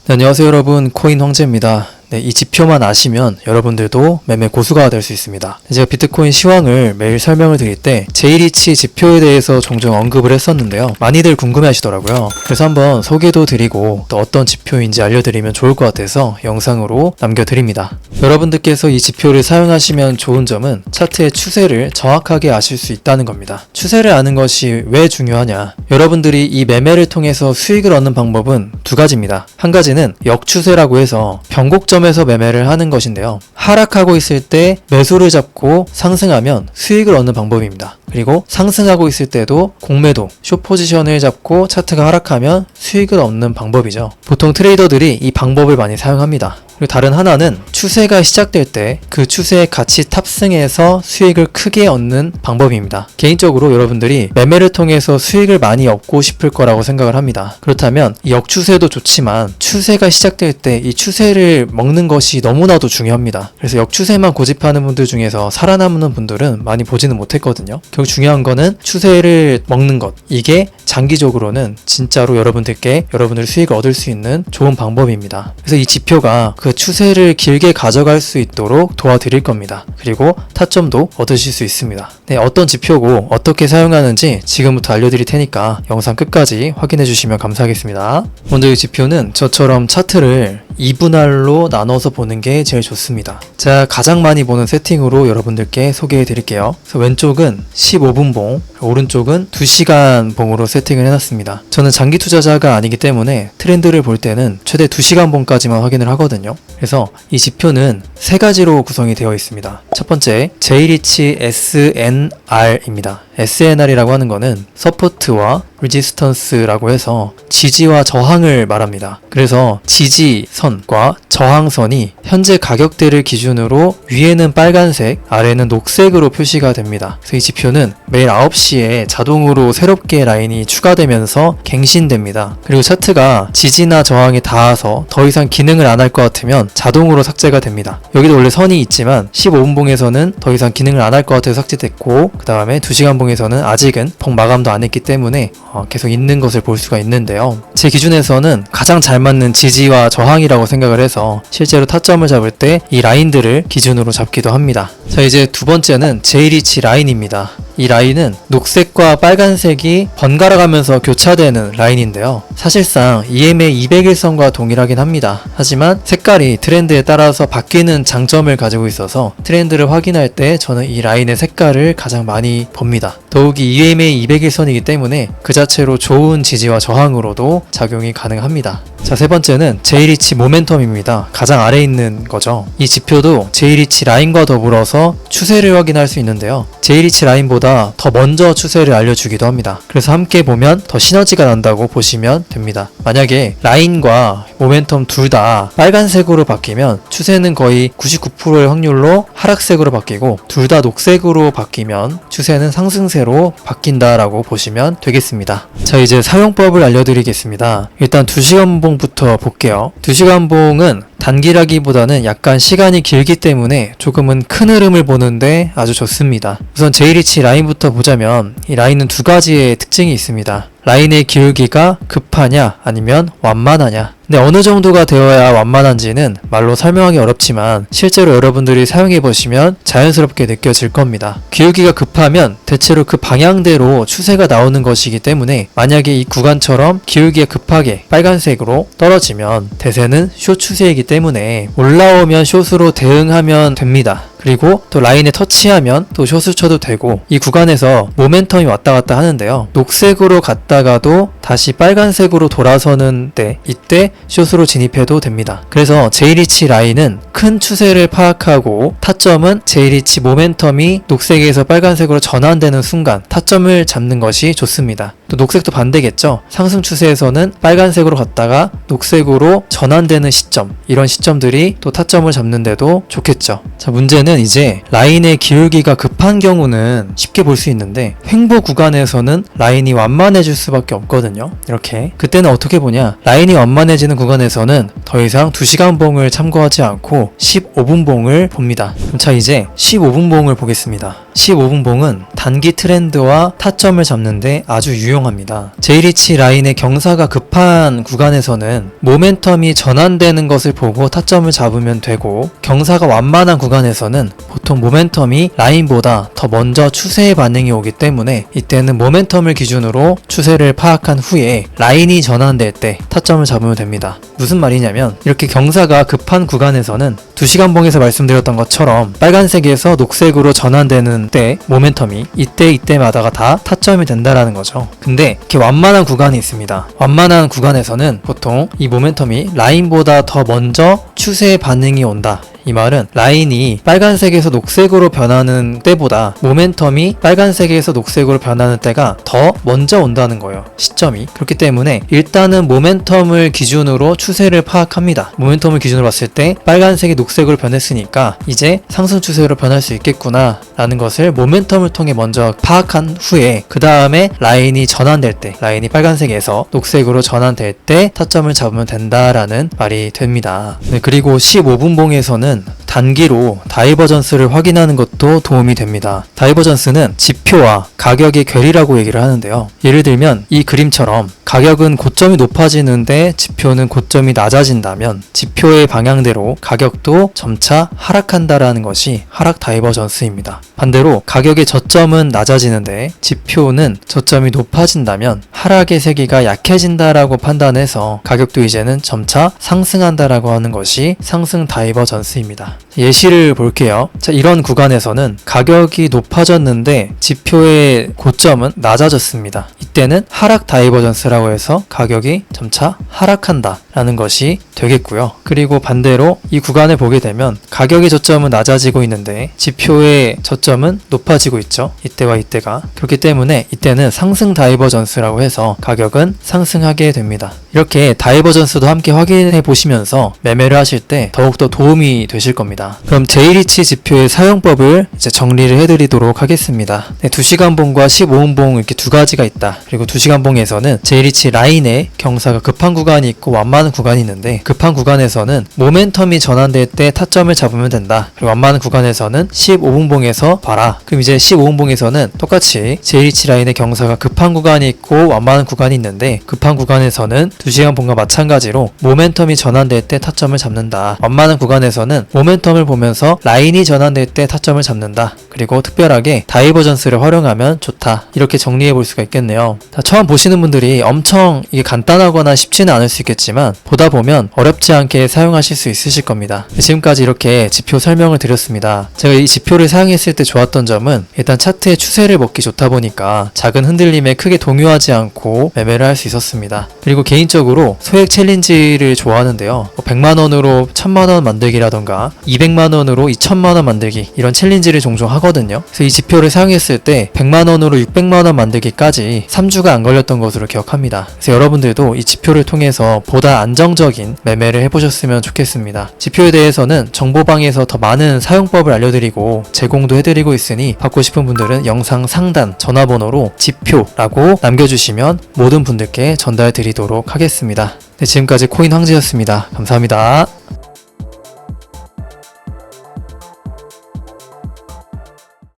네, 안녕하세요 여러분, 코인 황제입니다. 네, 이 지표만 아시면 여러분들도 매매 고수가 될 수 있습니다. 제가 비트코인 시황을 매일 설명을 드릴 때 제이리치 지표에 대해서 종종 언급을 했었는데요. 많이들 궁금해 하시더라고요. 그래서 한번 소개도 드리고 또 어떤 지표인지 알려드리면 좋을 것 같아서 영상으로 남겨드립니다. 여러분들께서 이 지표를 사용하시면 좋은 점은 차트의 추세를 정확하게 아실 수 있다는 겁니다. 추세를 아는 것이 왜 중요하냐? 여러분들이 이 매매를 통해서 수익을 얻는 방법은 두 가지입니다. 한 가지는 역추세라고 해서 변곡점에서 매매를 하는 것인데요. 하락하고 있을 때 매수를 잡고 상승하면 수익을 얻는 방법입니다. 그리고 상승하고 있을 때도 공매도, 숏 포지션을 잡고 차트가 하락하면 수익을 얻는 방법이죠. 보통 트레이더들이 이 방법을 많이 사용합니다. 그리고 다른 하나는 추세가 시작될 때 그 추세에 같이 탑승해서 수익을 크게 얻는 방법입니다. 개인적으로 여러분들이 매매를 통해서 수익을 많이 얻고 싶을 거라고 생각을 합니다. 그렇다면 이 역추세도 좋지만 추세가 시작될 때 이 추세를 먹는 것이 너무나도 중요합니다. 그래서 역추세만 고집하는 분들 중에서 살아남는 분들은 많이 보지는 못했거든요. 결국 중요한 거는 추세를 먹는 것. 이게 장기적으로는 진짜로 여러분들 수익을 얻을 수 있는 좋은 방법입니다. 그래서 이 지표가 그 추세를 길게 가져갈 수 있도록 도와드릴 겁니다. 그리고 타점도 얻으실 수 있습니다. 네, 어떤 지표고 어떻게 사용하는지 지금부터 알려드릴 테니까 영상 끝까지 확인해 주시면 감사하겠습니다. 먼저 이 지표는 저처럼 차트를 2분할로 나눠서 보는 게 제일 좋습니다. 제가 가장 많이 보는 세팅으로 여러분들께 소개해 드릴게요. 그래서 왼쪽은 15분 봉, 오른쪽은 2시간 봉으로 세팅을 해놨습니다. 저는 장기 투자자가 아니기 때문에 트렌드를 볼 때는 최대 2시간 봉까지만 확인을 하거든요. 그래서 이 지표는 세 가지로 구성이 되어 있습니다. 첫 번째, 제이리치 SNR입니다. SNR이라고 하는 거는 서포트와 레지스턴스라고 해서 지지와 저항을 말합니다. 그래서 지지선과 저항선이 현재 가격대를 기준으로 위에는 빨간색, 아래는 녹색으로 표시가 됩니다. 그래서 이 지표는 매일 9시에 자동으로 새롭게 라인이 추가되면서 갱신됩니다. 그리고 차트가 지지나 저항에 닿아서 더 이상 기능을 안 할 것 같으면 자동으로 삭제가 됩니다. 여기도 원래 선이 있지만 15분봉에서는 더 이상 기능을 안 할 것 같아서 삭제됐고, 그 다음에 2시간봉에서는 아직은 봉 마감도 안 했기 때문에 계속 있는 것을 볼 수가 있는데요. 제 기준에서는 가장 잘 맞는 지지와 저항이라고 생각을 해서 실제로 타점을 잡을 때 이 라인들을 기준으로 잡기도 합니다. 자, 이제 두 번째는 제이리치 라인입니다. 이 라인은 녹색과 빨간색이 번갈아 가면서 교차되는 라인인데요. 사실상 EMA 200일선과 동일하긴 합니다. 하지만 색깔이 트렌드에 따라서 바뀌는 장점을 가지고 있어서 트렌드를 확인할 때 저는 이 라인의 색깔을 가장 많이 봅니다. 더욱이 EMA 200일선이기 때문에 그 자체로 좋은 지지와 저항으로도 작용이 가능합니다. 자, 세 번째는 제이리치 모멘텀입니다. 가장 아래에 있는 거죠. 이 지표도 제이리치 라인과 더불어서 추세를 확인할 수 있는데요. 제이리치 라인보다 더 먼저 추세를 알려주기도 합니다. 그래서 함께 보면 더 시너지가 난다고 보시면 됩니다. 만약에 라인과 모멘텀 둘 다 빨간색으로 바뀌면 추세는 거의 99%의 확률로 하락색으로 바뀌고, 둘 다 녹색으로 바뀌면 추세는 상승세로 바뀐다라고 보시면 되겠습니다. 자, 이제 사용법을 알려드리겠습니다. 일단 2시간 봉부터 볼게요. 2시간 봉은 단기라기보다는 약간 시간이 길기 때문에 조금은 큰 흐름을 보는데 아주 좋습니다. 우선 제이리치 라인부터 보자면 이 라인은 두 가지의 특징이 있습니다. 라인의 기울기가 급하냐 아니면 완만하냐. 근데 어느 정도가 되어야 완만한지는 말로 설명하기 어렵지만 실제로 여러분들이 사용해보시면 자연스럽게 느껴질 겁니다. 기울기가 급하면 대체로 그 방향대로 추세가 나오는 것이기 때문에 만약에 이 구간처럼 기울기가 급하게 빨간색으로 떨어지면 대세는 숏 추세이기 때문에 올라오면 숏으로 대응하면 됩니다. 그리고 또 라인에 터치하면 또 숏을 쳐도 되고, 이 구간에서 모멘텀이 왔다 갔다 하는데요. 녹색으로 갔다가도 다시 빨간색으로 돌아서는 때 이때 숏으로 진입해도 됩니다. 그래서 제이리치 라인은 큰 추세를 파악하고 타점은 제이리치 모멘텀이 녹색에서 빨간색으로 전환되는 순간 타점을 잡는 것이 좋습니다. 또 녹색도 반대겠죠. 상승 추세에서는 빨간색으로 갔다가 녹색으로 전환되는 시점, 이런 시점들이 또 타점을 잡는데도 좋겠죠. 자, 문제는 이때는 이제 라인의 기울기가 급한 경우는 쉽게 볼 수 있는데 횡보 구간에서는 라인이 완만해질 수밖에 없거든요. 이렇게 그때는 어떻게 보냐, 라인이 완만해지는 구간에서는 더 이상 2시간 봉을 참고하지 않고 15분 봉을 봅니다. 그럼 자, 이제 15분 봉을 보겠습니다. 15분 봉은 단기 트렌드와 타점을 잡는데 아주 유용합니다. 제이리치 라인의 경사가 급한 구간에서는 모멘텀이 전환되는 것을 보고 타점을 잡으면 되고, 경사가 완만한 구간에서는 보통 모멘텀이 라인보다 더 먼저 추세의 반응이 오기 때문에 이때는 모멘텀을 기준으로 추세를 파악한 후에 라인이 전환될 때 타점을 잡으면 됩니다. 무슨 말이냐면, 이렇게 경사가 급한 구간에서는 2시간 봉에서 말씀드렸던 것처럼 빨간색에서 녹색으로 전환되는 때 모멘텀이 이때마다가 다 타점이 된다라는 거죠. 근데 이렇게 완만한 구간이 있습니다. 완만한 구간에서는 보통 이 모멘텀이 라인보다 더 먼저 추세의 반응이 온다. 이 말은 라인이 빨간색에서 녹색으로 변하는 때보다 모멘텀이 빨간색에서 녹색으로 변하는 때가 더 먼저 온다는 거예요. 시점이. 그렇기 때문에 일단은 모멘텀을 기준으로 추세를 파악합니다. 모멘텀을 기준으로 봤을 때 빨간색이 녹색으로 변했으니까 이제 상승 추세로 변할 수 있겠구나 라는 것을 모멘텀을 통해 먼저 파악한 후에, 그 다음에 라인이 전환될 때, 라인이 빨간색에서 녹색으로 전환될 때 타점을 잡으면 된다라는 말이 됩니다. 네, 그리고 15분 봉에서는 단기로 다이버전스를 확인하는 것도 도움이 됩니다. 다이버전스는 지표와 가격의 괴리라고 얘기를 하는데요. 예를 들면 이 그림처럼 가격은 고점이 높아지는데 지표는 고점이 낮아진다면 지표의 방향대로 가격도 점차 하락한다라는 것이 하락 다이버전스입니다. 반대로 가격의 저점은 낮아지는데 지표는 저점이 높아진다면 하락의 세기가 약해진다라고 판단해서 가격도 이제는 점차 상승한다라고 하는 것이 상승 다이버전스입니다. 예시를 볼게요. 자, 이런 구간에서는 가격이 높아졌는데 지표의 고점은 낮아졌습니다. 이때는 하락 다이버전스라고 해서 가격이 점차 하락한다 라는 것이 되겠고요. 그리고 반대로 이 구간을 보게 되면 가격의 저점은 낮아지고 있는데 지표의 저점은 높아지고 있죠. 이때와 이때가. 그렇기 때문에 이때는 상승 다이버전스라고 해서 가격은 상승하게 됩니다. 이렇게 다이버전스도 함께 확인해 보시면서 매매를 하실 때 더욱더 도움이 되실 겁니다. 그럼 제이리치 지표의 사용법을 이제 정리를 해드리도록 하겠습니다. 네, 2시간 봉과 15분 봉 이렇게 두 가지가 있다. 그리고 2시간 봉에서는 제이리치 라인의 경사가 급한 구간이 있고 완만한 구간이 있는데, 급한 구간에서는 모멘텀이 전환될 때 타점을 잡으면 된다. 그리고 완만한 구간에서는 15분 봉에서 봐라. 그럼 이제 15분 봉에서는 똑같이 제이리치 라인의 경사가 급한 구간이 있고 완만한 구간이 있는데, 급한 구간에서는 2시간 봉과 마찬가지로 모멘텀이 전환될 때 타점을 잡는다. 완만한 구간에서는 모멘텀을 보면서 라인이 전환될 때 타점을 잡는다. 그리고 특별하게 다이버전스를 활용하면 좋다. 이렇게 정리해 볼 수가 있겠네요. 자, 처음 보시는 분들이 엄청 이게 간단하거나 쉽지는 않을 수 있겠지만 보다 보면 어렵지 않게 사용하실 수 있으실 겁니다. 지금까지 이렇게 지표 설명을 드렸습니다. 제가 이 지표를 사용했을 때 좋았던 점은 일단 차트의 추세를 먹기 좋다 보니까 작은 흔들림에 크게 동요하지 않고 매매를 할 수 있었습니다. 그리고 개인적으로 소액 챌린지를 좋아하는데요. 100만원으로 1000만원 만들기라던가 200만원으로 2000만원 만들기, 이런 챌린지를 종종 하거든요. 그래서 이 지표를 사용했을 때 100만원으로 600만원 만들기까지 3주가 안 걸렸던 것으로 기억합니다. 그래서 여러분들도 이 지표를 통해서 보다 안정적인 매매를 해보셨으면 좋겠습니다. 지표에 대해서는 정보방에서 더 많은 사용법을 알려드리고 제공도 해드리고 있으니 받고 싶은 분들은 영상 상단 전화번호로 지표라고 남겨주시면 모든 분들께 전달드리도록 하겠습니다. 네, 지금까지 코인 황제였습니다. 감사합니다.